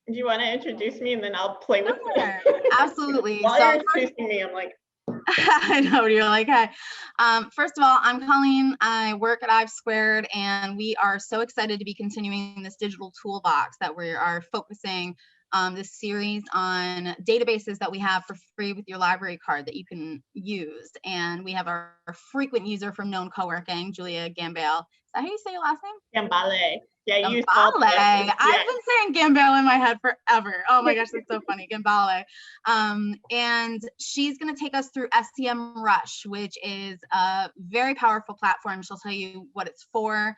Do you want to introduce me and then I'll play with Sure. you? Absolutely. While So you're introducing me, I'm like, I know, you're like, hey. First of all, I'm Colleen. I work at I've Squared, and we are so excited to be continuing this digital toolbox that we are focusing this series on databases that we have for free with your library card that you can use. And we have our frequent user from Known Co-working, Giulia Gambale. Is that how you say your last name? Gambale. Yeah, you use Gambale. all the letters. I've been saying Gambale in my head forever. Oh my gosh, that's so funny. Gambale. And she's going to take us through SEMrush, which is a very powerful platform. She'll tell you what it's for.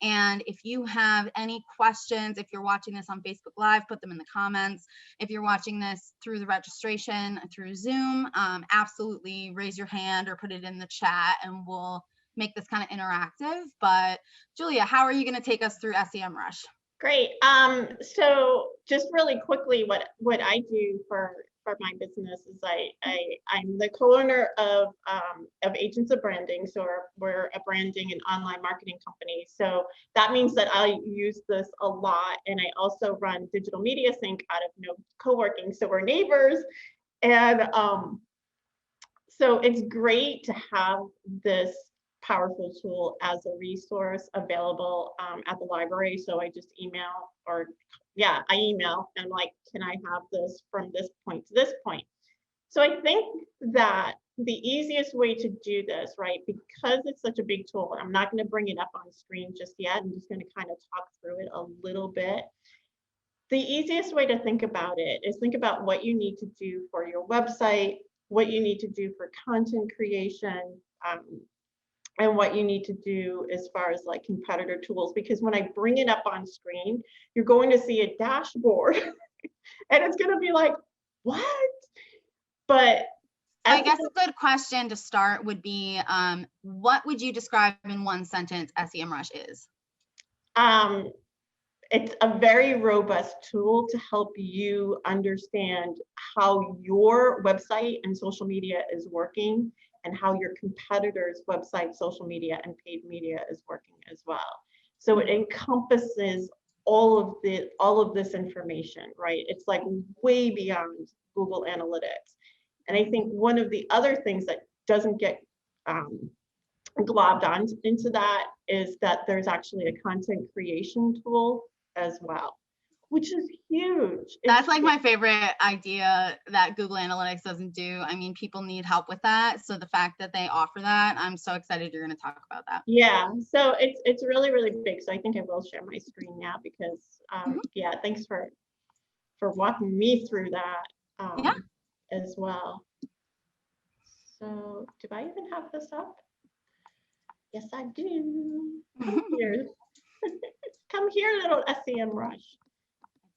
And if you have any questions, if you're watching this on Facebook Live, put them in the comments. If you're watching this through the registration, through Zoom, absolutely raise your hand or put it in the chat and we'll make this kind of interactive. But Giulia, how are you going to take us through SEMrush? Great. So just really quickly, what I do for my business is I'm the co-owner of Agents of Branding. So we're a branding and online marketing company. So that means that I use this a lot, and I also run Digital Media Sync out of Known Co-working. So we're neighbors, and so it's great to have this powerful tool as a resource available at the library. So I just email I email and I'm like, can I have this from this point to this point? So I think that the easiest way to do this, right, because it's such a big tool, I'm not going to bring it up on screen just yet. I'm just going to kind of talk through it a little bit. The easiest way to think about it is think about what you need to do for your website, what you need to do for content creation, and what you need to do as far as like competitor tools, because when I bring it up on screen, you're going to see a dashboard and it's going to be like, what? But I guess a good question to start would be, what would you describe in one sentence SEMrush is? It's a very robust tool to help you understand how your website and social media is working and how your competitors' website, social media, and paid media is working as well. So it encompasses all of this information, right? It's like way beyond Google Analytics. And I think one of the other things that doesn't get globbed on into that is that there's actually a content creation tool as well, which is huge. That's like my favorite idea that Google Analytics doesn't do. I mean, people need help with that. So the fact that they offer that, I'm so excited you're going to talk about that. Yeah, so it's really, really big. So I think I will share my screen now because yeah, thanks for walking me through that as well. So do I even have this up? Yes, I do. Come here. Come here, little SEMrush.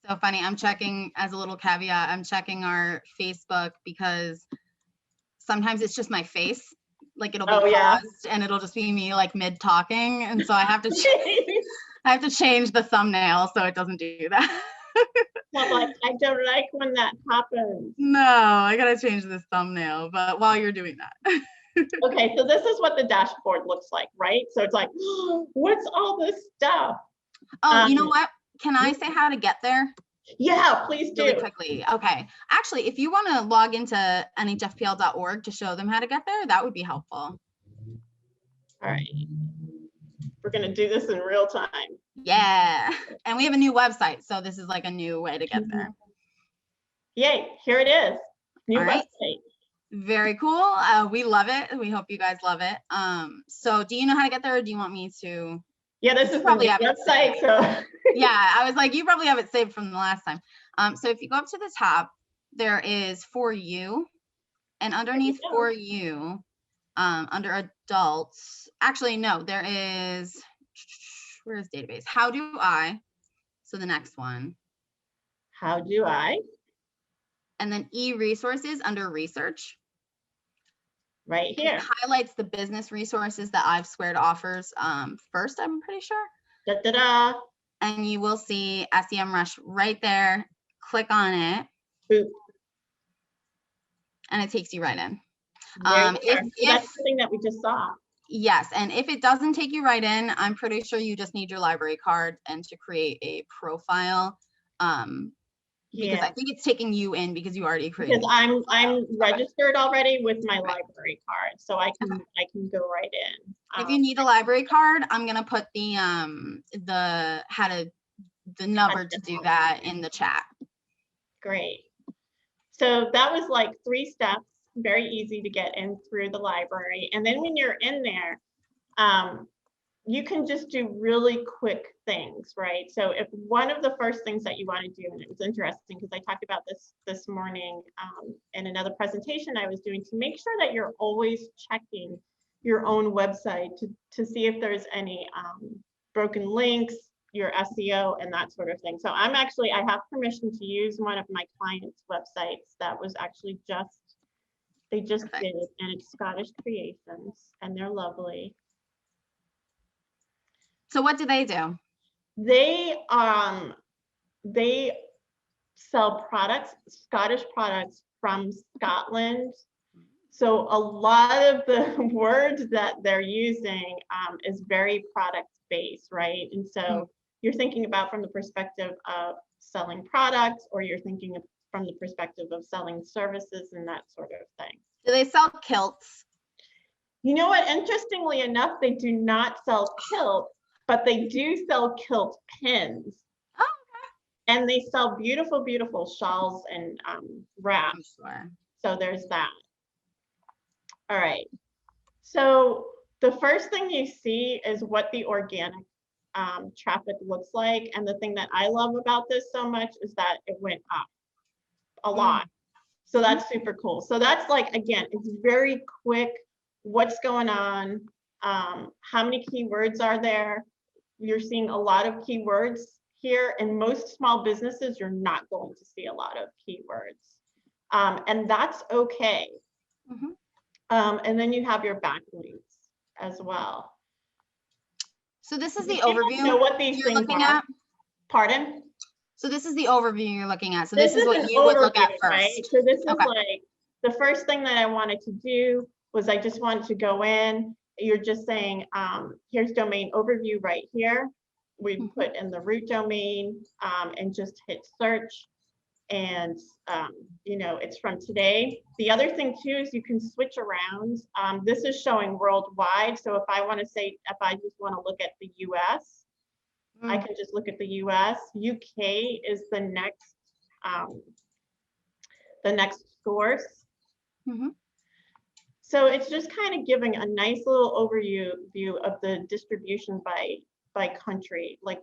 So funny. I'm checking, as a little caveat, I'm checking our Facebook because sometimes it's just my face. Like it'll be paused and it'll just be me like mid talking. And so I have to change the thumbnail so it doesn't do that. Well, like, I don't like when that happens. No, I got to change this thumbnail, but while you're doing that. Okay, so this is what the dashboard looks like, right? So it's like, oh, what's all this stuff? Oh, you know what? Can I say how to get there? Yeah, please do. Really quickly. Okay. Actually, if you want to log into nhfpl.org to show them how to get there, that would be helpful. All right. We're going to do this in real time. Yeah. And we have a new website, so this is like a new way to get there. Yay. Here it is. New website. Very cool. We love it. We hope you guys love it. So do you know how to get there, or do you want me to? Yeah, this is probably the website. So yeah, I was like, you probably have it saved from the last time. So if you go up to the top, there is For You, and underneath For You, under adults, actually no, there is, where is database? How do I? So the next one. How do I? And then e-resources under research. Right here. It highlights the business resources that I've Squared offers first, I'm pretty sure. Da, da, da. And you will see SEMrush right there. Click on it. Boop. And it takes you right in. That's the thing that we just saw. Yes, and if it doesn't take you right in, I'm pretty sure you just need your library card and to create a profile. because Yeah. I think it's taking you in because you already created. Because I'm registered already with my Okay. library card, so I can go right in. If you need a library card, I'm gonna put the number to do that in the chat. Great. So that was like 3 steps, very easy to get in through the library. And then when you're in there, you can just do really quick things, right? So if one of the first things that you want to do, and it was interesting because I talked about this morning in another presentation I was doing, to make sure that you're always checking your own website to see if there's any broken links, your SEO, and that sort of thing. So I have permission to use one of my clients' websites that was actually they just Perfect. did it, and it's Scottish Creations, and they're lovely. So what do they do? They sell products, Scottish products from Scotland. So a lot of the words that they're using is very product based, right? And so you're thinking about from the perspective of selling products, or you're thinking from the perspective of selling services and that sort of thing. Do they sell kilts? You know what? Interestingly enough, they do not sell kilts, but they do sell kilt pins. Oh, okay. And they sell beautiful, beautiful shawls and wraps. Sure. So there's that. All right. So the first thing you see is what the organic traffic looks like. And the thing that I love about this so much is that it went up a lot. So that's super cool. So that's like, again, it's very quick. What's going on? How many keywords are there? You're seeing a lot of keywords here. In most small businesses, you're not going to see a lot of keywords. And that's okay. And then you have your backlinks as well. So this is the overview. Know what these you're things looking are. at? Pardon? So this is the overview you're looking at. So this is what an you would look overview, at first. right? So this is Okay. like the first thing that I wanted to do was I just wanted to go in. You're just saying, here's domain overview right here. We put in the root domain and just hit search. And, you know, it's from today. The other thing too is you can switch around. This is showing worldwide. So if I want to say, if I just want to look at the US, I can just look at the US. UK is the next source. So it's just kind of giving a nice little overview of the distribution by country, like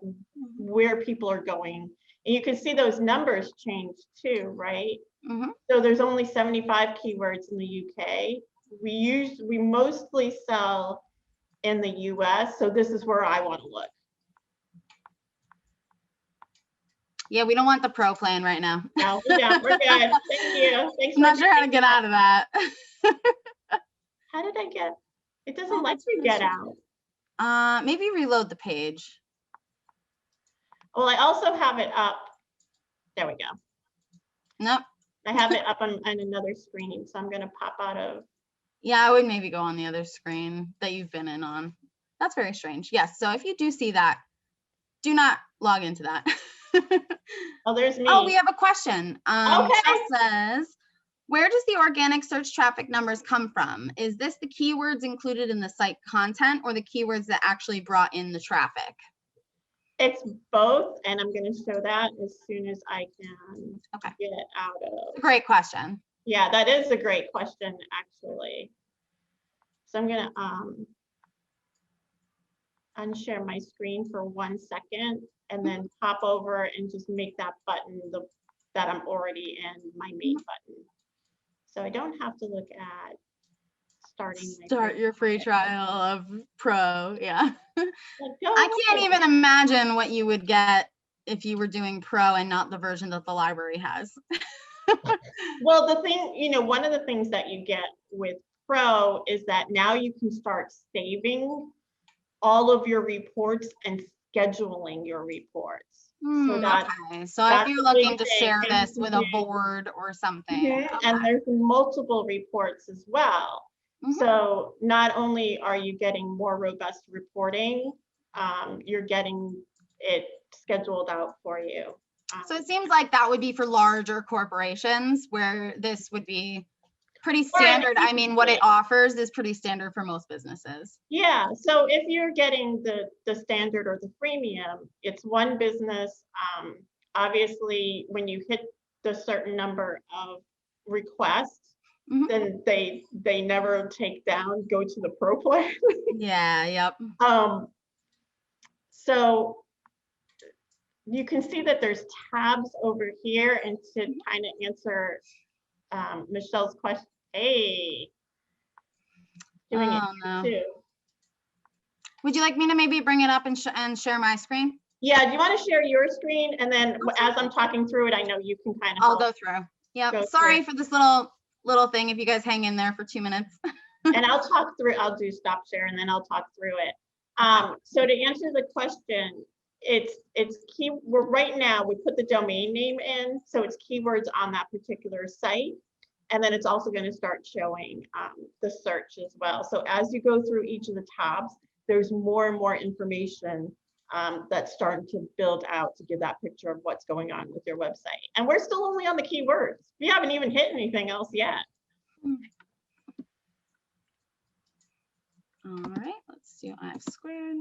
where people are going. And you can see those numbers change too, right? So there's only 75 keywords in the UK. We mostly sell in the US. So this is where I want to look. Yeah, we don't want the pro plan right now. No, we're good. Thank you. Thanks. I'm not sure how to get out of that. How did I get? It doesn't let you get out. Maybe reload the page. Well, I also have it up. There we go. Nope. I have it up on another screen, so I'm going to pop out of. Yeah, I would maybe go on the other screen that you've been in on. That's very strange. Yes. So if you do see that, do not log into that. Oh, there's me. Oh, we have a question. Okay. It says, where does the organic search traffic numbers come from? Is this the keywords included in the site content or the keywords that actually brought in the traffic? It's both, and I'm going to show that as soon as I can get out of. Great question. Yeah, that is a great question, actually. So I'm going to unshare my screen for 1 second and then pop over and just make that button that I'm already in, my main button. So I don't have to look at start your free trial of Pro. Yeah. I I can't even imagine what you would get if you were doing Pro and not the version that the library has. Well, the thing, you know, one of the things that you get with Pro is that now you can start saving all of your reports and scheduling your reports. Okay. So if you're looking to share this with a board or something. And there's multiple reports as well. So not only are you getting more robust reporting, you're getting it scheduled out for you. So it seems like that would be for larger corporations where this would be pretty standard. I mean, what it offers is pretty standard for most businesses. Yeah, so if you're getting the standard or the freemium, it's one business. Obviously, when you hit the certain number of requests, then they never take down, go to the pro plan. Yeah, yep. So you can see that there's tabs over here, and to kind of answer Michelle's question, hey, doing it too. Would you like me to maybe bring it up and share my screen? Yeah, do you want to share your screen? And then as I'm talking through it, I know you can kind of I'll go through. Yep. Sorry for this little thing, if you guys hang in there for 2 minutes. And I'll talk through, I'll do stop share and then I'll talk through it. So to answer the question, it's key. Right now we put the domain name in, so it's keywords on that particular site. And then it's also going to start showing the search as well. So as you go through each of the tabs, there's more and more information that's starting to build out to give that picture of what's going on with your website. And we're still only on the keywords. We haven't even hit anything else yet. All right, let's do I squared.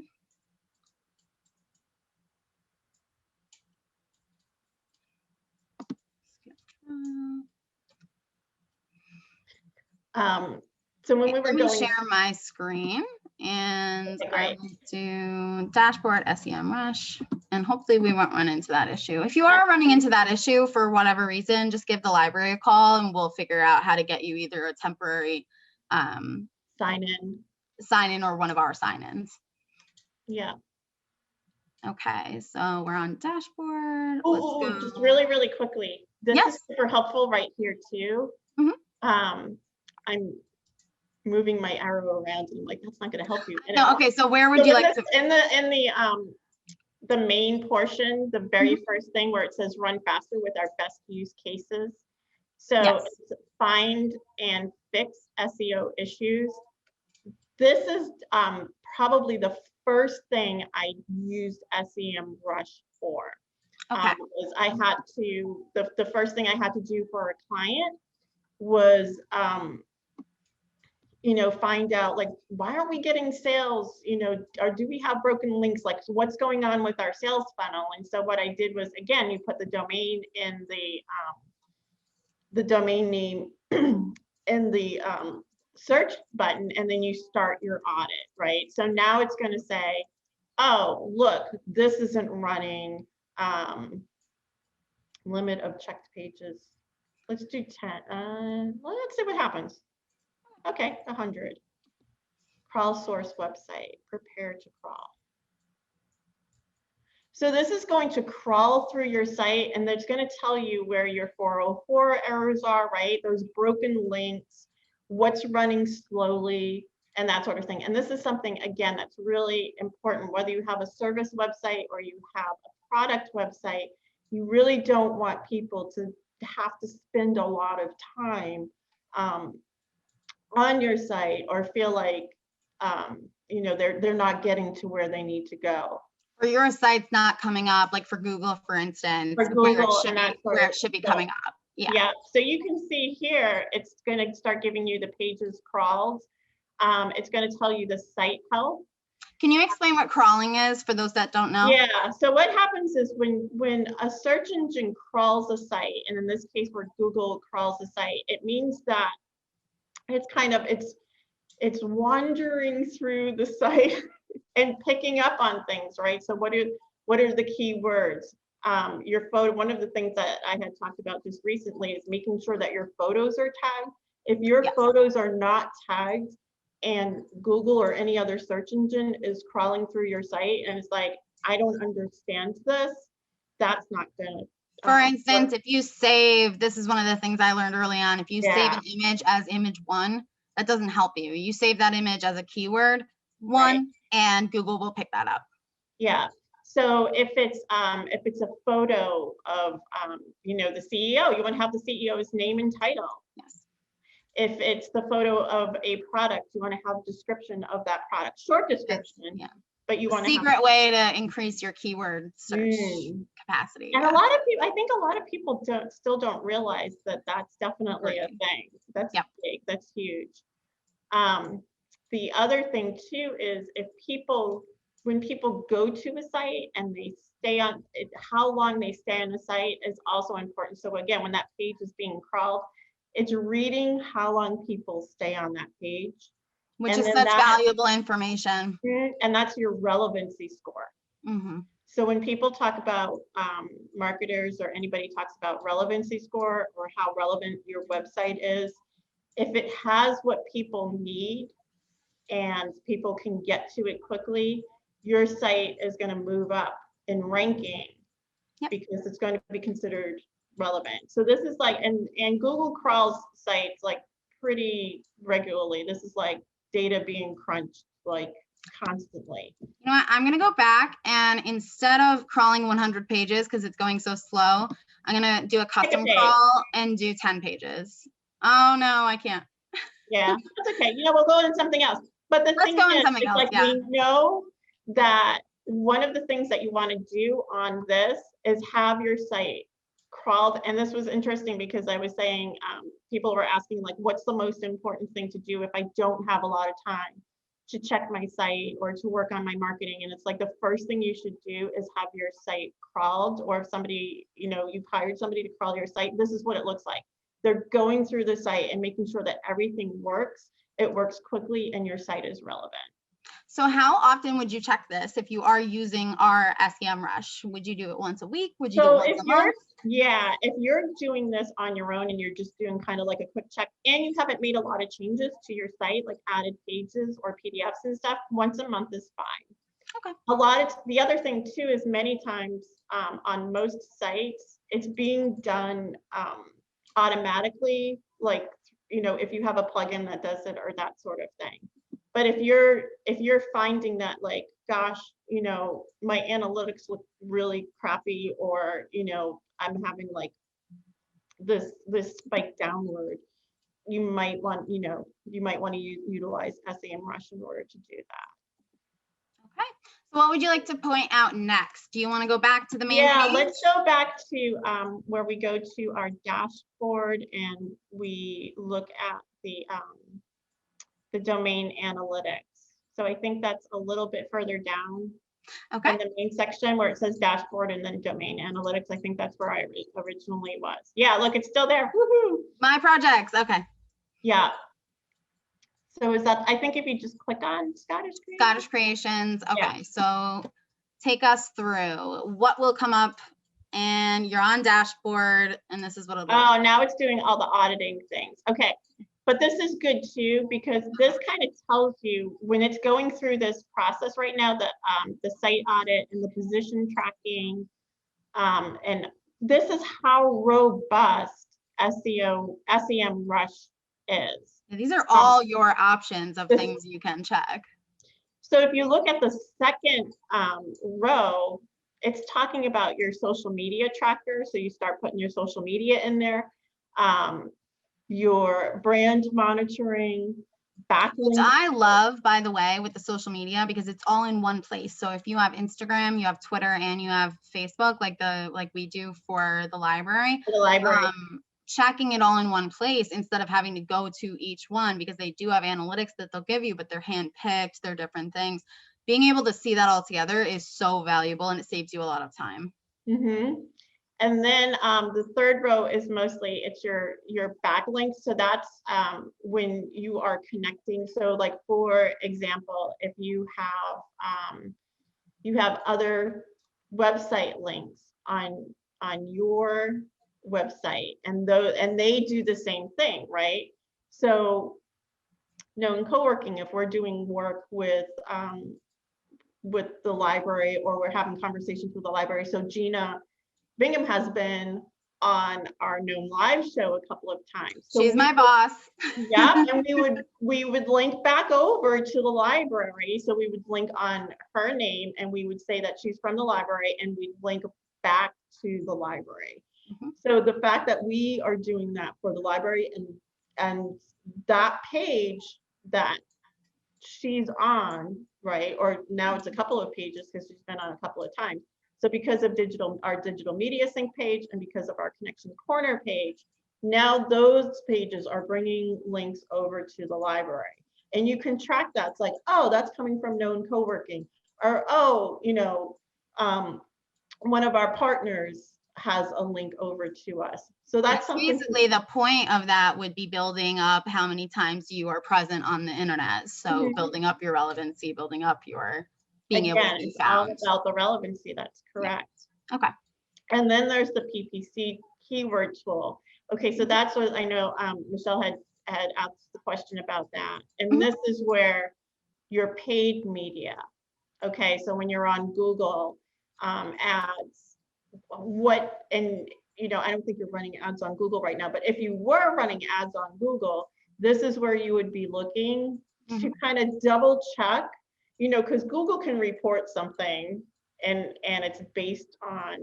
So when we were Let me going, share my screen and I will do dashboard SEMrush, and hopefully we won't run into that issue. If you are running into that issue for whatever reason, just give the library a call and we'll figure out how to get you either a temporary sign in or one of our sign-ins. Yeah. Okay, so we're on dashboard. Oh, just really, really quickly. This is super helpful right here too. I'm moving my arrow around and I'm like, that's not going to help you. No, okay, so where would you like to? In the main portion, the very first thing where it says run faster with our best use cases. So it's find and fix SEO issues. This is probably the first thing I used SEMrush for. Was I had to, the first thing I had to do for a client was, you know, find out like, why aren't we getting sales, you know, or do we have broken links? Like, so what's going on with our sales funnel? And so what I did was, again, you put the domain in the domain name in the search button, and then you start your audit, right? So now it's going to say, oh, look, this isn't running. Limit of checked pages. Let's do 10. Let's see what happens. Okay, 100. Crawl source website, prepare to crawl. So this is going to crawl through your site, and it's going to tell you where your 404 errors are, right? Those broken links, what's running slowly, and that sort of thing. And this is something, again, that's really important, whether you have a service website or you have a product website. You really don't want people to have to spend a lot of time on your site or feel like you know, they're not getting to where they need to go. Or your site's not coming up, like for Google, for instance, for Google, where it should be coming up. Yeah. So you can see here, it's going to start giving you the pages crawled. It's going to tell you the site health. Can you explain what crawling is for those that don't know? Yeah. So what happens is when a search engine crawls a site, and in this case where Google crawls a site, it means that it's kind of it's wandering through the site and picking up on things, right? So what are the keywords? Your photo, one of the things that I had talked about just recently is making sure that your photos are tagged. If your photos are not tagged and Google or any other search engine is crawling through your site and it's like, I don't understand this, that's not good. For instance, if you save, this is one of the things I learned early on, if you save an image as image 1, that doesn't help you. You save that image as a keyword 1 and Google will pick that up. Yeah. So if it's a photo of you know, the CEO, you want to have the CEO's name and title. Yes. If it's the photo of a product, you want to have a description of that product, short description. but you want to secret way to increase your keyword search capacity. And a lot of people, I think a lot of people still don't realize that that's definitely a thing. That's big, that's huge. The other thing too is when people go to a site and they stay on it, how long they stay on the site is also important. So again, when that page is being crawled, it's reading how long people stay on that page. Which is such valuable information. And that's your relevancy score. So when people talk about marketers or anybody talks about relevancy score or how relevant your website is, if it has what people need and people can get to it quickly, your site is going to move up in ranking because it's going to be considered relevant. So this is like, and Google crawls sites like pretty regularly. This is like data being crunched like constantly. You know what? I'm going to go back, and instead of crawling 100 pages because it's going so slow, I'm going to do a custom crawl and do 10 pages. Oh no, I can't. Yeah, that's okay. You know, we'll go into something else. But the thing is, it's like we know that one of the things that you want to do on this is have your site crawled. And this was interesting because I was saying, people were asking like, what's the most important thing to do if I don't have a lot of time to check my site or to work on my marketing? And it's like the first thing you should do is have your site crawled, or if somebody, you know, you've hired somebody to crawl your site, this is what it looks like. They're going through the site and making sure that everything works, it works quickly, and your site is relevant. So how often would you check this if you are using our SEMrush? Would you do it once a week? Would you do it once a month? Yeah, if you're doing this on your own and you're just doing kind of like a quick check and you haven't made a lot of changes to your site, like added pages or PDFs and stuff, once a month is fine. Okay. The other thing too is many times on most sites, it's being done automatically, like, you know, if you have a plugin that does it or that sort of thing. But if you're finding that like, gosh, you know, my analytics look really crappy, or, you know, I'm having like this spike downward, you might want to utilize SEMrush in order to do that. Okay. So what would you like to point out next? Do you want to go back to the main page? Let's go back to where we go to our dashboard and we look at the domain analytics. So I think that's a little bit further down in the main section where it says dashboard and then domain analytics. I think that's where I originally was. Yeah, look, it's still there. Woohoo! My projects. Okay. Yeah. So is that, I think if you just click on Scottish Creations. Okay, so take us through what will come up, and you're on dashboard, and this is what it'll be. Oh, now it's doing all the auditing things. Okay. But this is good too, because this kind of tells you when it's going through this process right now, the site audit and the position tracking, and this is how robust SEMrush is. These are all your options of things you can check. So if you look at the second row, it's talking about your social media tracker. So you start putting your social media in there. Your brand monitoring, backlinks. Which I love, by the way, with the social media, because it's all in one place. So if you have Instagram, you have Twitter, and you have Facebook, like we do for the library. For the library. Checking it all in one place instead of having to go to each one, because they do have analytics that they'll give you, but they're handpicked, they're different things. Being able to see that all together is so valuable, and it saves you a lot of time. And then the third row is mostly it's your backlinks. So that's when you are connecting. So like, for example, if you have other website links on your website, and they do the same thing, right? So, you know, in co-working, if we're doing work with the library, or we're having conversations with the library. So Gina Bingham has been on our Gnome Live show a couple of times. So she's my boss. Yeah, and we would link back over to the library. So we would link on her name, and we would say that she's from the library, and we'd link back to the library. So the fact that we are doing that for the library, and that page that she's on, right? Or now it's a couple of pages because she's been on a couple of times. So because of our digital media sync page and because of our connection corner page, now those pages are bringing links over to the library. And you can track that. It's like, oh, that's coming from Known Co-working, or oh, one of our partners has a link over to us. So that's something. Basically, the point of that would be building up how many times you are present on the internet. So building up your relevancy, building up your being able to be found. It's all about the relevancy. That's correct. Yeah. Okay. And then there's the Ppc Keyword Tool. Okay, so that's what I know. Michelle had asked the question about that, and this is where your paid media. Okay, so when you're on Google ads, I don't think you're running ads on Google right now, but if you were running ads on Google, this is where you would be looking to kind of double check, because Google can report something and it's based on,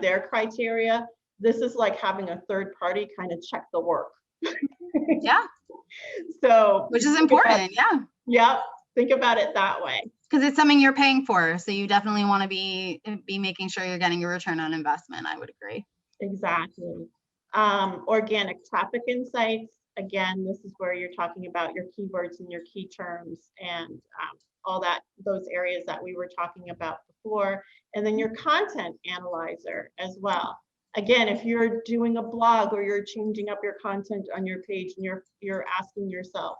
their criteria. This is like having a third party kind of check the work. Yeah. So, which is important. Yeah. Yeah. Think about it that way. Because it's something you're paying for. So you definitely want to be making sure you're getting a return on investment. I would agree. Exactly. Organic traffic insights. Again, this is where you're talking about your keywords and your key terms and all those areas that we were talking about before. And then your content analyzer as well. Again, if you're doing a blog or you're changing up your content on your page and you're asking yourself,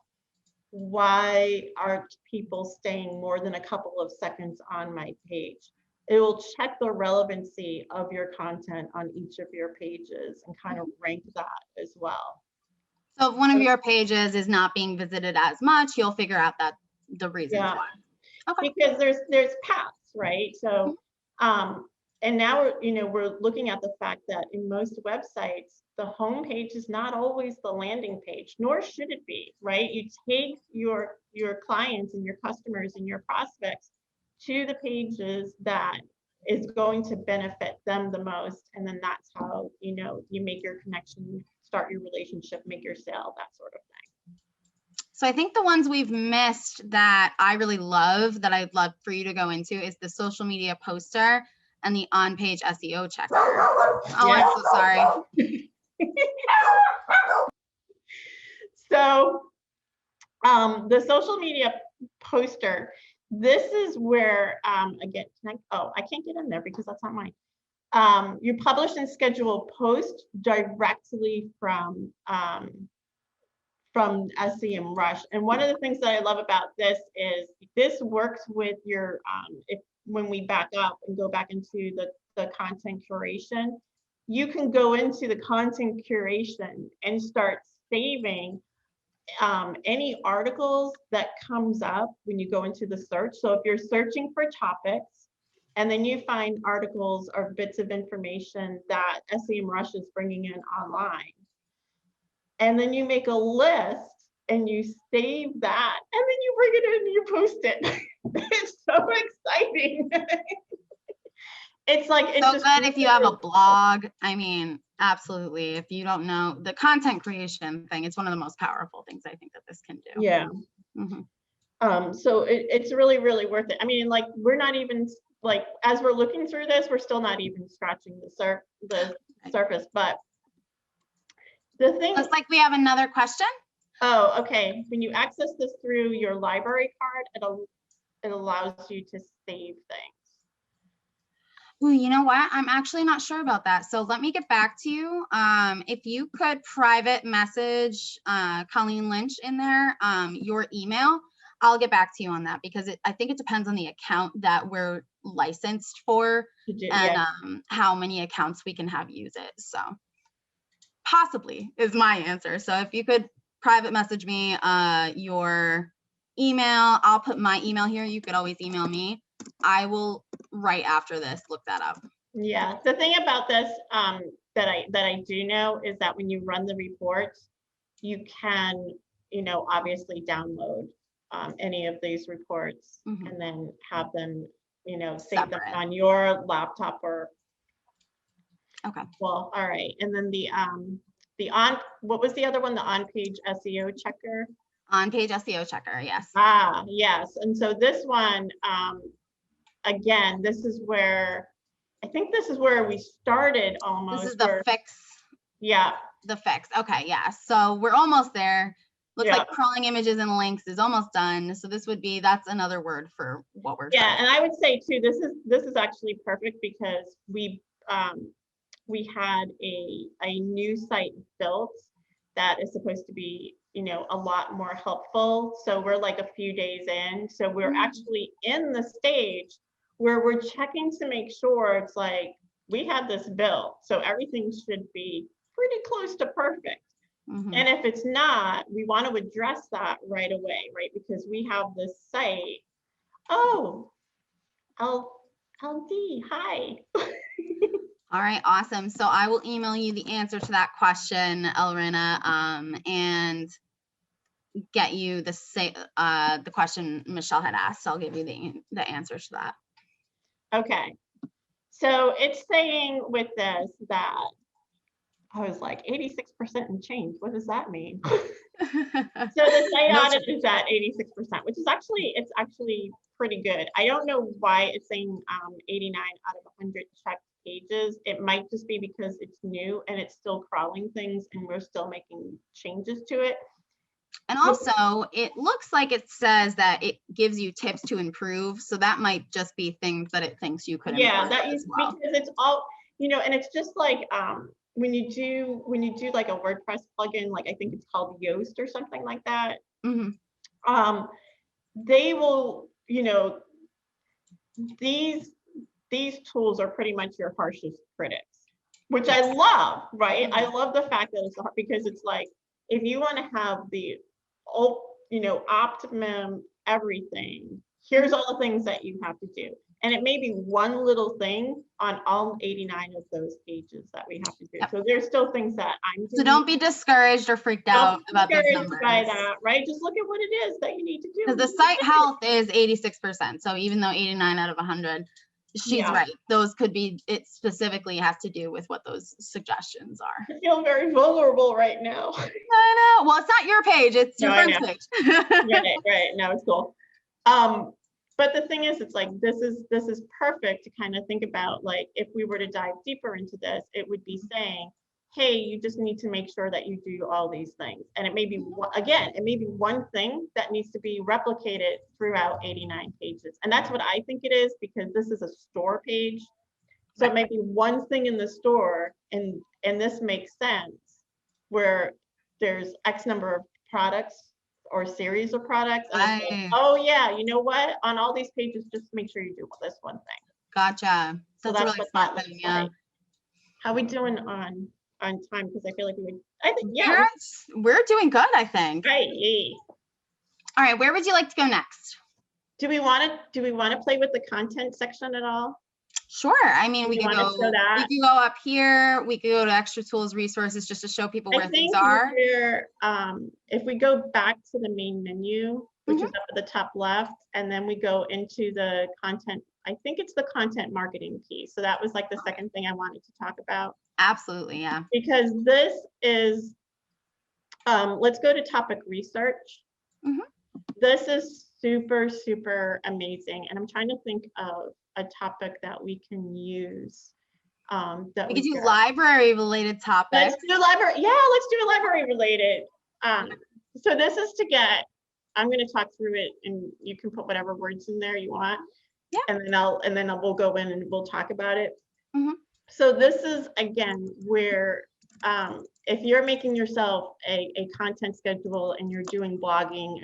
why aren't people staying more than a couple of seconds on my page? It will check the relevancy of your content on each of your pages and kind of rank that as well. So if one of your pages is not being visited as much, you'll figure out that the reasons why. Okay. Because there's paths, right? So and now we're looking at the fact that in most websites, the home page is not always the landing page, nor should it be, right? You take your clients and your customers and your prospects to the pages that is going to benefit them the most. And then that's how, you make your connection, start your relationship, make your sale, that sort of thing. So I think the ones we've missed that I really love, that I'd love for you to go into, is the social media poster and the on-page SEO checker. Oh, yeah. I'm so sorry. So the social media poster, this is where, again, I can't get in there because that's not mine. You publish and schedule posts directly from SEMrush. And one of the things that I love about this is this works with your, when we back up and go back into the content curation, you can go into the content curation and start saving any articles that comes up when you go into the search. So if you're searching for topics and then you find articles or bits of information that SEMrush is bringing in online, and then you make a list and you save that, and then you bring it in and you post it. It's so exciting. It's so good if you have a blog. I mean, absolutely. If you don't know the content creation thing, it's one of the most powerful things I think that this can do. Yeah. So it's really, really worth it. I mean, like, we're not even, like, as we're looking through this, we're still not even scratching the surface. But the thing, looks like we have another question. Oh, okay. When you access this through your library card, it allows you to save things. Ooh, you know what? I'm actually not sure about that. So let me get back to you. If you could private message Colleen Lynch in there, your email, I'll get back to you on that, because I think it depends on the account that we're licensed for and how many accounts we can have use it. So possibly is my answer. So if you could private message me your email, I'll put my email here. You could always email me. I will, right after this, look that up. Yeah, the thing about this that I do know is that when you run the reports, you can, obviously download any of these reports and then have them, save them on your laptop or. Okay. Well, all right. And then what was the other one? The on-page SEO checker. On-page SEO checker, yes. Ah, yes. And so this one, again, this is where, I think this is where we started almost. This is the fix. Yeah. The fix. Okay, yeah. So we're almost there. Looks Yeah. like crawling images and links is almost done. So this would be, that's another word for what we're Yeah, trying. and I would say too, this is actually perfect because we had a new site built that is supposed to be, you know, a lot more helpful. So we're like a few days in. So we're actually in the stage where we're checking to make sure it's like we had this built. So everything should be pretty close to perfect. And if it's not, we want to address that right away, right? Because we have this site. Oh, LD, hi. All right, awesome. So I will email you the answer to that question, Elrina, and get you the question Michelle had asked. So I'll give you the answers to that. Okay. So it's saying with this that I was like 86% and change. What does that mean? So the site audit is at 86%, which is it's actually pretty good. I don't know why it's saying 89 out of 100 checked pages. It might just be because it's new and it's still crawling things and we're still making changes to it. And also, it looks like it says that it gives you tips to improve. So that might just be things that it thinks you could improve. Yeah, that is because it's all, you know, and it's just like when you do like a WordPress plugin, like I think it's called Yoast or something like that. They will, you know, these tools are pretty much your harshest critics, which I love, right? I love the fact that it's hard because it's like if you want to have the, you know, optimum everything, here's all the things that you have to do. And it may be one little thing on all 89 of those pages that we have to do. So there's still things that I'm doing. So don't be discouraged or freaked out about those numbers. By that, right? Just look at what it is that you need to do. Because the site health is 86%. So even though 89 out of 100, she's right. Those could be, it specifically has to do with what those suggestions are. I feel very vulnerable right now. I know. Well, it's not your page. It's your friend's page. Right. No, it's cool. But the thing is, it's like, this is perfect to kind of think about, like, if we were to dive deeper into this, it would be saying, hey, you just need to make sure that you do all these things. And it may be, again, it may be one thing that needs to be replicated throughout 89 pages. And that's what I think it is, because this is a store page. So it might be one thing in the store, and this makes sense, where there's X number of products or series of products. And it's like, oh yeah, you know what? On all these pages, just make sure you do this one thing. Gotcha. So that's really smart thing, yeah. Like. How we doing on time? Because I feel like I think, yeah. We're doing good, I think. Right. All right, where would you like to go next? Do we want to play with the content section at all? Sure. I mean, we could go up here. We could go to extra tools, resources, just to show people where things are. If we go back to the main menu, which is up at the top left, and then we go into the content, I think it's the content marketing piece. So that was like the second thing I wanted to talk about. Absolutely, yeah. Because this is, let's go to topic research. This is super, super amazing. And I'm trying to think of a topic that we can use. That we could do library related topics. Let's do library. Yeah, let's do a library related. So this is to get, I'm going to talk through it and you can put whatever words in there you want. Yeah. And then we'll go in and we'll talk about it. So this is, again, where if you're making yourself a content schedule and you're doing blogging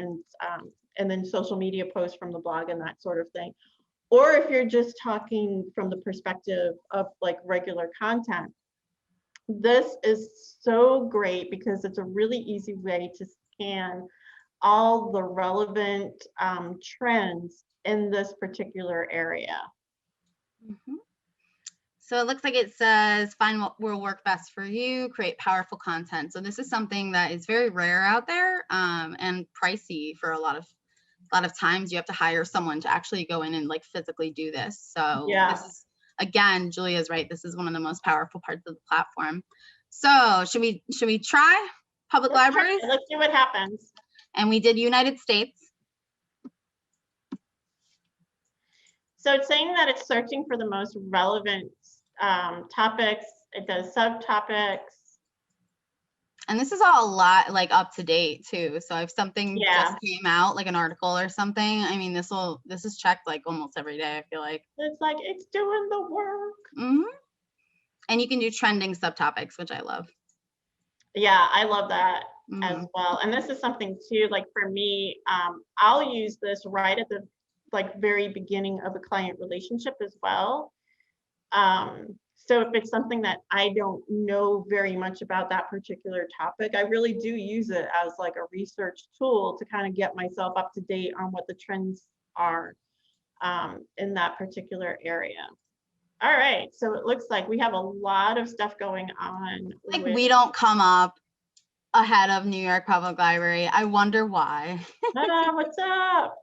and then social media posts from the blog and that sort of thing, or if you're just talking from the perspective of like regular content, this is so great because it's a really easy way to scan all the relevant trends in this particular area. So it looks like it says, find what will work best for you, create powerful content. So this is something that is very rare out there and pricey for a lot of times. You have to hire someone to actually go in and like physically do this. So this is, again, Giulia's right. This is one of the most powerful parts of the platform. So should we try public libraries? Let's see what happens. And we did United States. So it's saying that it's searching for the most relevant topics. It does subtopics. And this is all a lot like up to date too. So if something Yeah. just came out, like an article or something, I mean, this is checked like almost every day, I feel like. It's like, it's doing the work. Mm-hmm. And you can do trending subtopics, which I love. Yeah, I love that Mm-hmm. as well. And this is something too, like for me, I'll use this right at the like very beginning of a client relationship as well. So if it's something that I don't know very much about that particular topic, I really do use it as like a research tool to kind of get myself up to date on what the trends are in that particular area. All right, so it looks like we have a lot of stuff going on. Like we don't come up ahead of New York Public Library. I wonder why. What's up?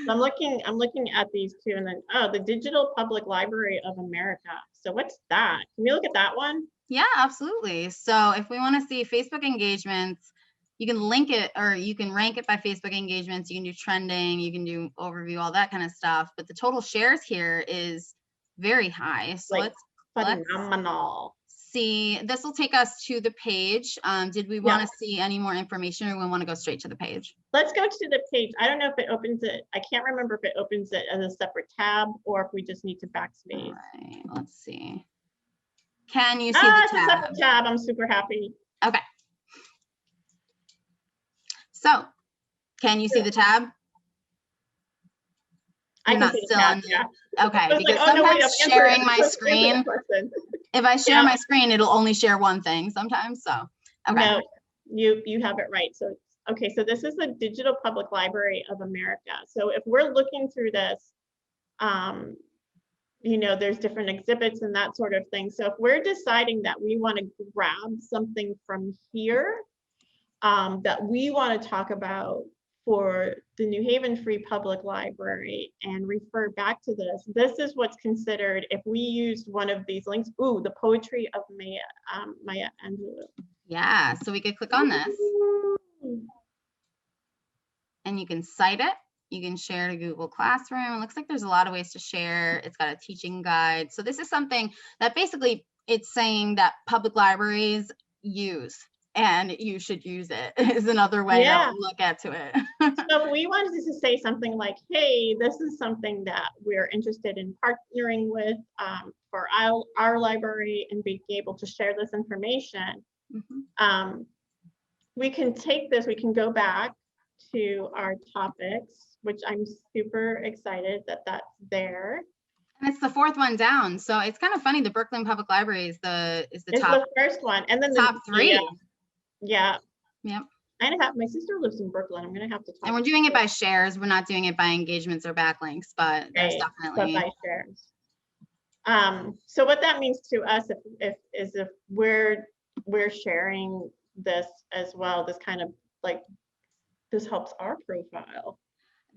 I'm looking at these two, and then the Digital Public Library of America. So what's that? Can we look at that one? Yeah, absolutely. So if we want to see Facebook engagements, you can link it, or you can rank it by Facebook engagements. You can do trending, you can do overview, all that kind of stuff. But the total shares here is very high. So Like let's phenomenal. see. This will take us to the page. Did we want to see any more information, or we want to go straight to the page? Let's go to the page. I don't know if it opens it. I can't remember if it opens it as a separate tab or if we just need to backspace. All right, let's see. Can you see the It's a separate tab. I'm super happy. Okay. So, can you see the tab? I can see the tab, yeah. Okay, because sometimes sharing my screen, if I share my screen, it'll only share one thing sometimes, so. Okay. No, you have it right. So, okay, so this is the Digital Public Library of America. So if we're looking through this, you know, there's different exhibits and that sort of thing. So if we're deciding that we want to grab something from here that we want to talk about for the New Haven Free Public Library and refer back to this, this is what's considered if we used one of these links. Ooh, the poetry of Maya Angelou. Yeah, so we could click on this. And you can cite it. You can share to Google Classroom. It looks like there's a lot of ways to share. It's got a teaching guide. So this is something that basically it's saying that public libraries use, and you should use it is another way to look at it. So if we wanted to say something like, hey, this is something that we're interested in partnering with for our library and being able to share this information, we can take this, we can go back to our topics, which I'm super excited that that's there. And it's the fourth one down. So it's kind of funny. The Brooklyn Public Library is the top. The first one. And then top three. Yeah. Yep. My sister lives in Brooklyn. I'm going to have to talk. And we're doing it by shares. We're not doing it by engagements or backlinks, but there's definitely. But by shares. So what that means to us if we're sharing this as well, this kind of like, this helps our profile.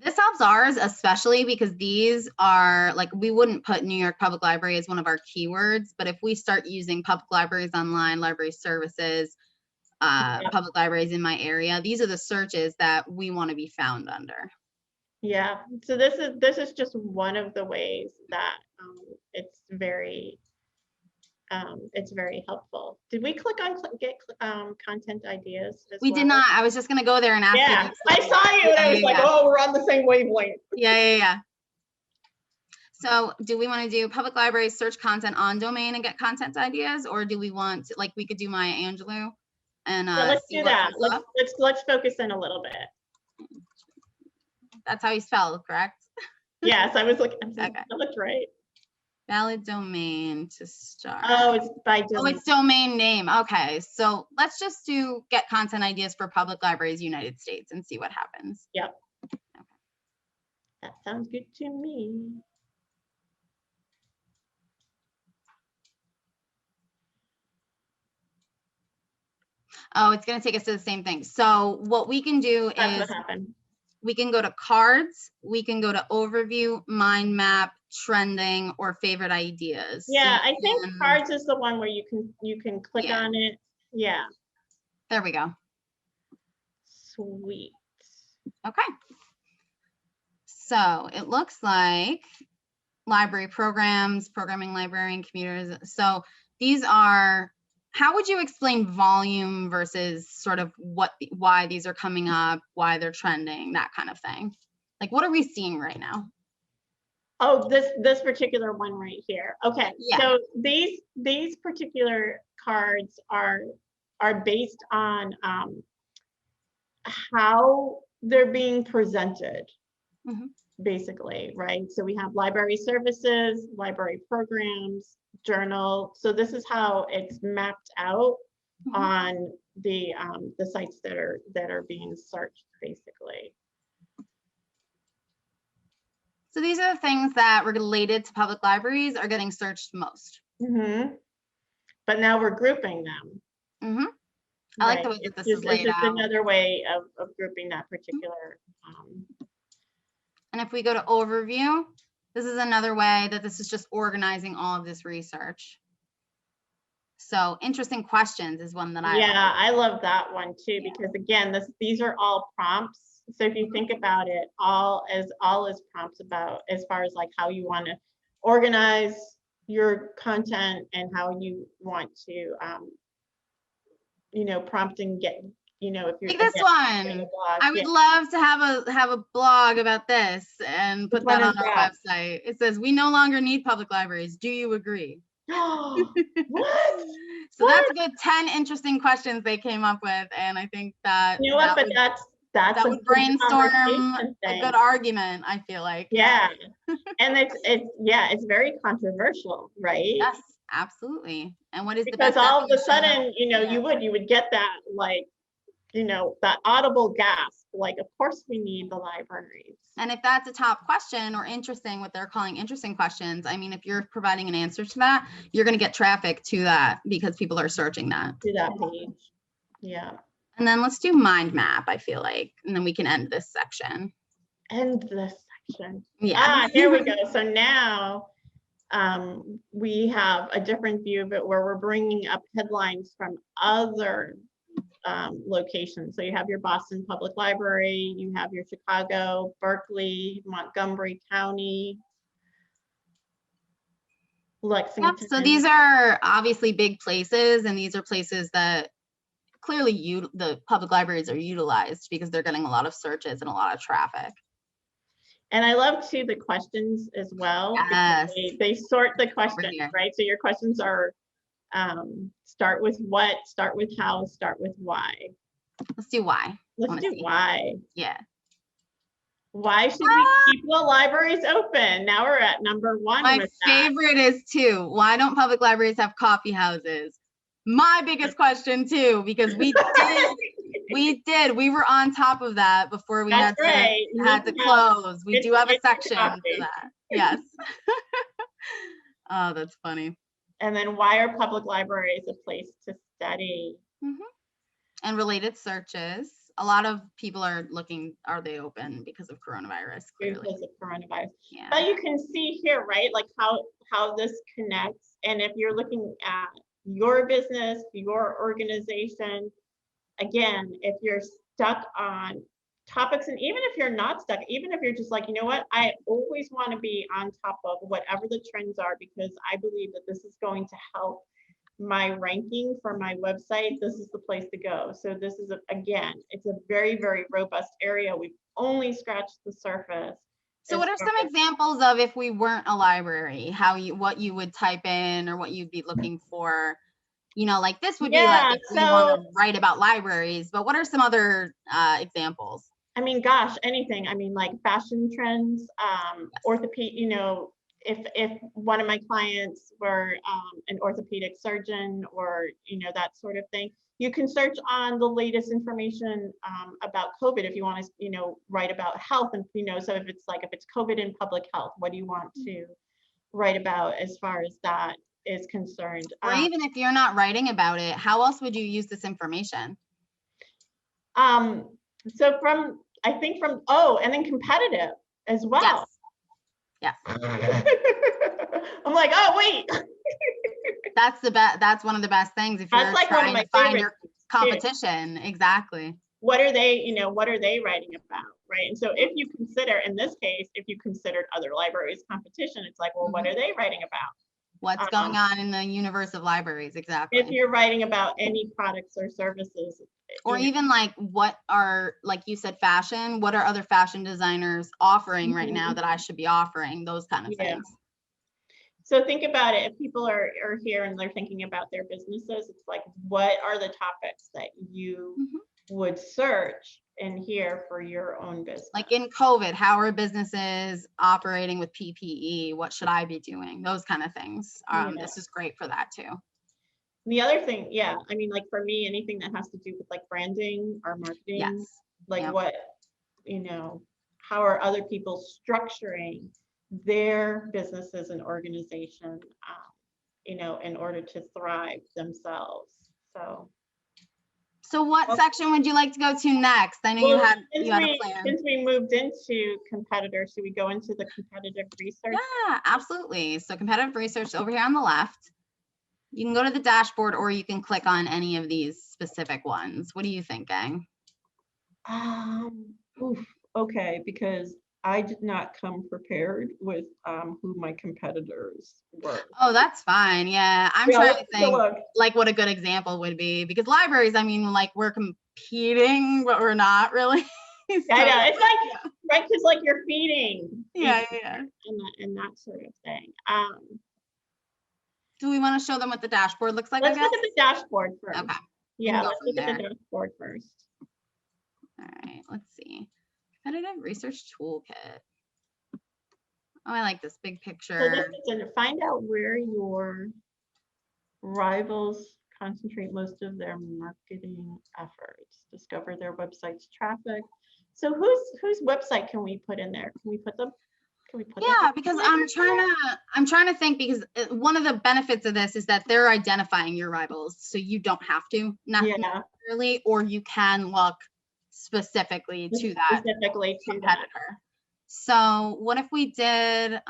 This helps ours, especially because these are like, we wouldn't put New York Public Library as one of our keywords, but if we start using public libraries online, library services, public libraries in my area, these are the searches that we want to be found under. Yeah, so this is just one of the ways that it's very helpful. Did we click on get content ideas? We did not. I was just going to go there and ask you. Yeah, I saw you and I was like, oh, we're on the same wavelength. Yeah. So do we want to do public libraries search content on domain and get content ideas, or do we want to, like, we could do Maya Angelou and let's do that. Let's focus in a little bit. That's how you spell, correct? Yes, I was looking. Okay. That looked right. Valid domain to start. Oh, it's by domain. Oh, it's domain name. Okay, so let's just do get content ideas for public libraries United States and see what happens. Yep. Okay. That sounds good to me. Oh, it's going to take us to the same thing. So what we can do is we can go to cards, we can go to overview, mind map, trending, or favorite ideas. Yeah, I think cards is the one where you can click on it. Yeah. There we go. Sweet. Okay. So it looks like library programs, programming librarian, commuters. So these are, how would you explain volume versus sort of why these are coming up, why they're trending, that kind of thing? Like, what are we seeing right now? Oh, this particular one right here. Okay, Yeah. so these particular cards are based on how they're being presented, basically, right? So we have library services, library programs, journal. So this is how it's mapped out on the sites that are being searched, basically. So these are the things that related to public libraries are getting searched most. But now we're grouping them. I like the way that this is laid it's out. just another way of grouping that particular. And if we go to overview, this is another way that this is just organizing all of this research. So interesting questions is one that I Yeah, like. I love that one too, because again, these are all prompts. So if you think about it, all is prompts about as far as like how you want to organize your content and how you want to prompt and get, if you're like this one, I would love to have a blog about this and put that on our website. It says, we no longer need public libraries. Do you agree? What? So that's a good 10 interesting questions they came up with. And I think that, that would brainstorm a good argument, I feel like. Yeah. And it's very controversial, right? Yes, absolutely. And what is the best? Because all of a sudden, you would get that, like, that audible gasp, like, of course we need the libraries. And if that's a top question or interesting, what they're calling interesting questions, I mean, if you're providing an answer to that, you're going to get traffic to that because people are searching that. To that page. Yeah. And then let's do mind map, I feel like, and then we can end this section. End this section. Yeah. Here we go. So now we have a different view of it where we're bringing up headlines from other locations. So you have your Boston Public Library, you have your Chicago, Berkeley, Montgomery County, Lexington. Yep, so these are obviously big places, and these are places that clearly the public libraries are utilized because they're getting a lot of searches and a lot of traffic. And I love too the questions as well. Yes. They sort the questions, right? So your questions are start with what, start with how, start with why. Let's do why. Let's do why. Yeah. Why should we keep the libraries open? Now we're at number one. My favorite is too, why don't public libraries have coffee houses? My biggest question too, because we were on top of that before we had to close. We do have a section for that. Yes. Oh, that's funny. And then why are public libraries a place to study? And related searches. A lot of people are looking, are they open because of coronavirus? Clearly. Because of coronavirus. Yeah. But you can see here, right, like how this connects. And if you're looking at your business, your organization, again, if you're stuck on topics, and even if you're not stuck, even if you're just like, you know what, I always want to be on top of whatever the trends are, because I believe that this is going to help my ranking for my website, this is the place to go. So this is, again, it's a very, very robust area. We've only scratched the surface. So what are some examples of, if we weren't a library, what you would type in or what you'd be looking for? Like this would be like if we want to write about libraries, but what are some other examples? I mean, gosh, anything. I mean, like fashion trends, orthopedic, if one of my clients were an orthopedic surgeon or, that sort of thing, you can search on the latest information about COVID if you want to, write about health. And, so if it's COVID in public health, what do you want to write about as far as that is concerned? Or even if you're not writing about it, how else would you use this information? So and then competitive as well. Yes. I'm like, oh wait. That's one of the best things if you're trying to find your competition. Exactly. what are they, you know, what are they writing about, right? And so if you consider, in this case, if you considered other libraries competition, it's like, well, what are they writing about? What's going on in the universe of libraries? Exactly. If you're writing about any products or services. Or even like, what are, like you said, fashion, what are other fashion designers offering right now that I should be offering? Those kind of things. So think about it. If people are here and they're thinking about their businesses, it's like, what are the topics that you would search in here for your own business? Like in COVID, how are businesses operating with PPE? What should I be doing? Those kind of things. This is great for that too. The other thing, yeah, I mean, like for me, anything that has to do with like branding or marketing, like what, you know, how are other people structuring their businesses and organization, you know, in order to thrive themselves. So what section would you like to go to next? I know you had a plan. Since we moved into competitors, should we go into the competitive research? Yeah, absolutely. So competitive research over here on the left. You can go to the dashboard or you can click on any of these specific ones. What are you thinking? Okay, because I did not come prepared with who my competitors were. Oh, that's fine. Yeah, I'm trying to think like what a good example would be, because libraries, I mean, like we're competing, but we're not really. So, I know, it's like, right, because like you're feeding. Yeah. And that sort of thing. Do we want to show them what the dashboard looks like? Let's look at the dashboard first. Okay. Yeah, let's look at the dashboard first. All right, let's see. Competitive Research Toolkit. Oh, I like this big picture. So this is to find out where your rivals concentrate most of their marketing efforts. Discover their website's traffic. So whose website can we put in there? Can we put them? Because I'm trying to think, because one of the benefits of this is that they're identifying your rivals, so you don't have to necessarily, or you can look specifically to that competitor. So what if we did, let's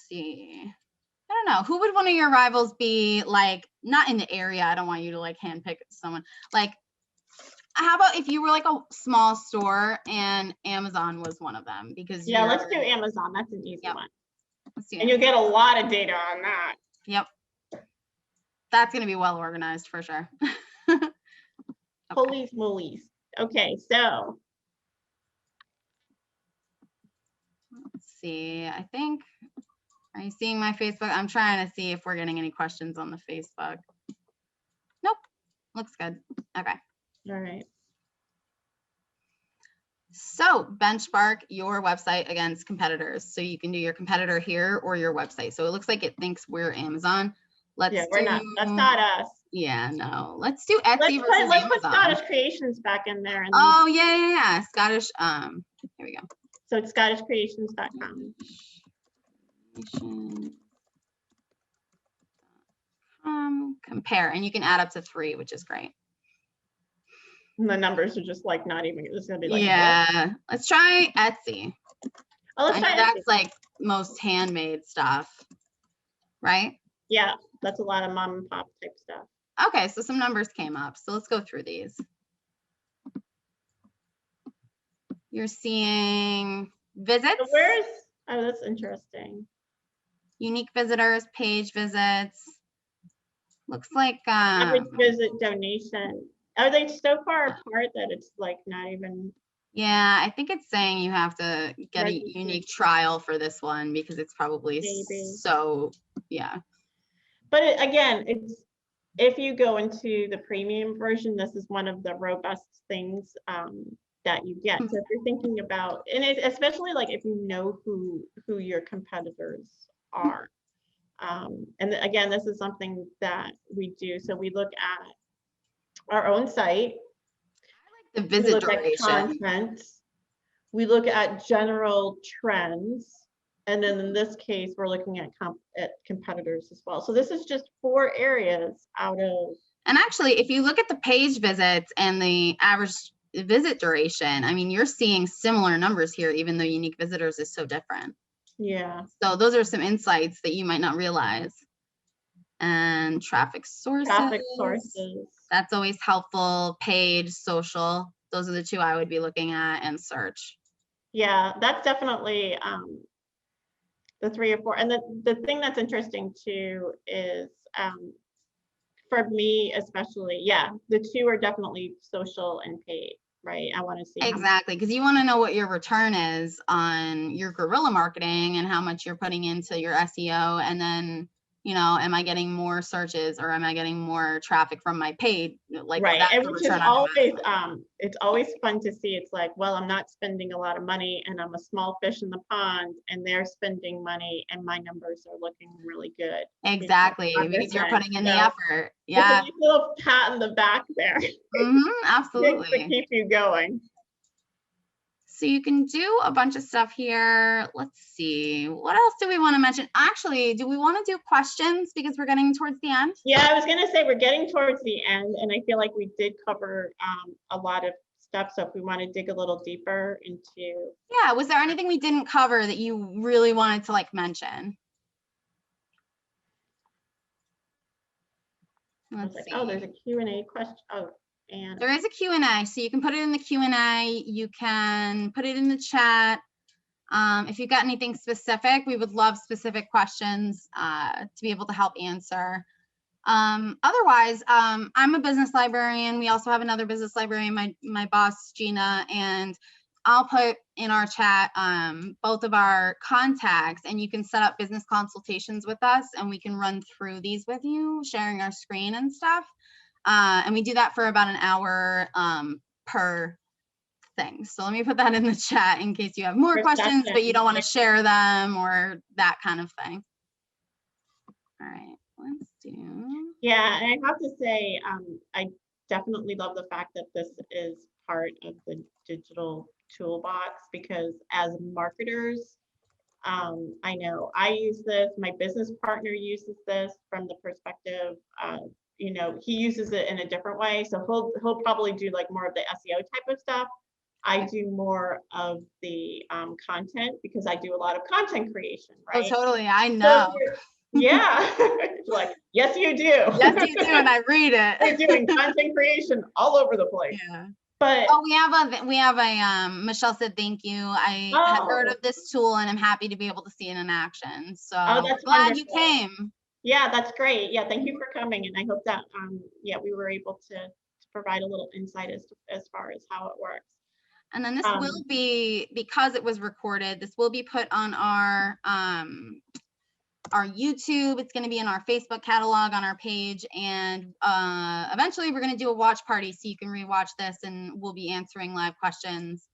see, I don't know, who would one of your rivals be, like, not in the area, I don't want you to like handpick someone, like, how about if you were like a small store and Amazon was one of them? Because let's do Amazon. That's an easy one. And you'll get a lot of data on that. Yep. That's going to be well organized for sure. Okay. Holy smolies. Okay, so. Let's see. I think, are you seeing my Facebook? I'm trying to see if we're getting any questions on the Facebook. Nope. Looks good. Okay. All right. So benchmark your website against competitors. So you can do your competitor here or your website. So it looks like it thinks we're Amazon. Let's we're not. That's not us. Yeah, no. Let's do Etsy versus Amazon. Let's put Scottish Creations back in there. And oh, yeah. Scottish. Here we go. So it's scottishcreations.com. Compare, and you can add up to 3, which is great. And the numbers are just like not even, it's gonna be like, let's try Etsy. Oh, let's try Etsy. That's like most handmade stuff, right? Yeah, that's a lot of mom and pop type stuff. Okay, so some numbers came up, so let's go through these. You're seeing visits. So that's interesting. Unique visitors, page visits. Looks like average visit donation. Are they so far apart that it's like not even? Yeah, I think it's saying you have to get a unique trial for this one because it's probably so, yeah. But again, it's, if you go into the premium version, this is one of the robust things that you get. So if you're thinking about, and especially like if you know who your competitors are. And again, this is something that we do. So we look at our own site. I like the visit duration. Content. We look at general trends. And then in this case, we're looking at competitors as well. So this is just 4 areas out of. And actually, if you look at the page visits and the average visit duration, I mean, you're seeing similar numbers here, even though unique visitors is so different. Yeah. So those are some insights that you might not realize. And traffic sources. Traffic sources. That's always helpful. Page, social. Those are the two I would be looking at, and search. Yeah, that's definitely the 3 or 4. And the thing that's interesting too is for me especially, yeah, the 2 are definitely social and paid, right? I want to see exactly, because you want to know what your return is on your guerrilla marketing and how much you're putting into your SEO, and then, you know, am I getting more searches or am I getting more traffic from my paid? Like, right. that's And the which is return on always investment. it's always fun to see. It's like, well, I'm not spending a lot of money and I'm a small fish in the pond, and they're spending money and my numbers are looking really good. Exactly, because you're putting in the effort. Yeah. It's a nice little pat in the back there. Absolutely. To keep you going. So you can do a bunch of stuff here. Let's see, what else do we want to mention? Actually, do we want to do questions because we're getting towards the end? Yeah, I was going to say we're getting towards the end, and I feel like we did cover a lot of stuff. So if we want to dig a little deeper into. Yeah, was there anything we didn't cover that you really wanted to like mention? Let's see. Oh, there's a Q&A question. Oh, and there is a Q&A, so you can put it in the Q&A. You can put it in the chat. If you've got anything specific, we would love specific questions to be able to help answer. Otherwise, I'm a business librarian. We also have another business librarian, my boss, Gina, and I'll put in our chat both of our contacts, and you can set up business consultations with us, and we can run through these with you, sharing our screen and stuff. And we do that for about an hour per thing. So let me put that in the chat in case you have more questions, but you don't want to share them or that kind of thing. All right, let's do. Yeah, and I have to say, I definitely love the fact that this is part of the digital toolbox, because as marketers, I know I use this, my business partner uses this from the perspective of, you know, he uses it in a different way. So he'll probably do like more of the SEO type of stuff. I do more of the content, because I do a lot of content creation, right? Oh, totally. I know. So yeah. Like, yes, you do. Yes, you do, and I read it. We're doing content creation all over the place. Yeah. But oh, we have a Michelle said thank you. I had heard of this tool and I'm happy to be able to see it in action. So that's glad wonderful. you came. Yeah, that's great. Yeah, thank you for coming, and I hope that yeah, we were able to provide a little insight as far as how it works. And then this will be, because it was recorded, this will be put on our YouTube. It's going to be in our Facebook catalog on our page, and eventually we're going to do a watch party so you can rewatch this, and we'll be answering live questions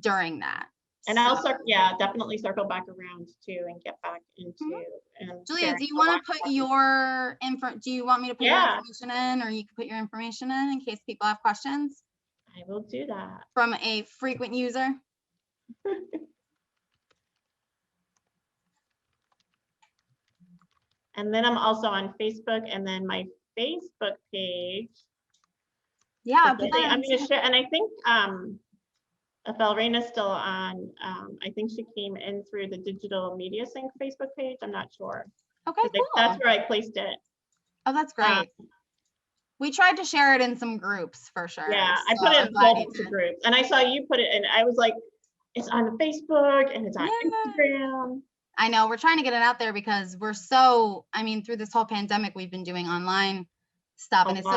during that. And I'll definitely circle back around too and get back into. Julia, do you want to put your info? Do you want me to put your information in, or you can put your information in case people have questions? I will do that. From a frequent user. And then I'm also on Facebook, and then my Facebook page. Yeah, I'm going to share, and I think Valrena's still on. I think she came in through the Digital Media Sync Facebook page. I'm not sure. Okay, cool. That's where I placed it. Oh, that's great. We tried to share it in some groups for sure. Yeah, I put it in multiple groups, and I saw you put it in. I was like, it's on Facebook and it's on Instagram. I know, we're trying to get it out there because we're so, I mean, through this whole pandemic, we've been doing online stuff, and it's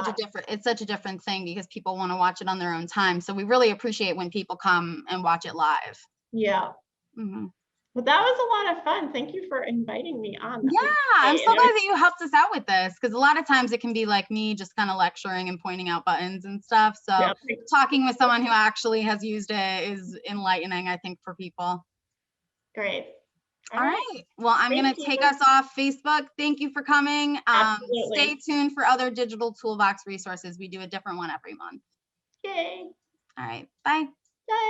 such a different thing because people want to watch it on their own time. So we really appreciate when people come and watch it live. Yeah. Well, that was a lot of fun. Thank you for inviting me on. Yeah, I'm so glad that you helped us out with this, because a lot of times it can be like me just kind of lecturing and pointing out buttons and stuff. So talking with someone who actually has used it is enlightening, I think, for people. Great. All right. Well, I'm going to take us off Facebook. Thank you for coming. Stay tuned for other digital toolbox resources. We do a different one every month. Okay. All right. Bye. Bye.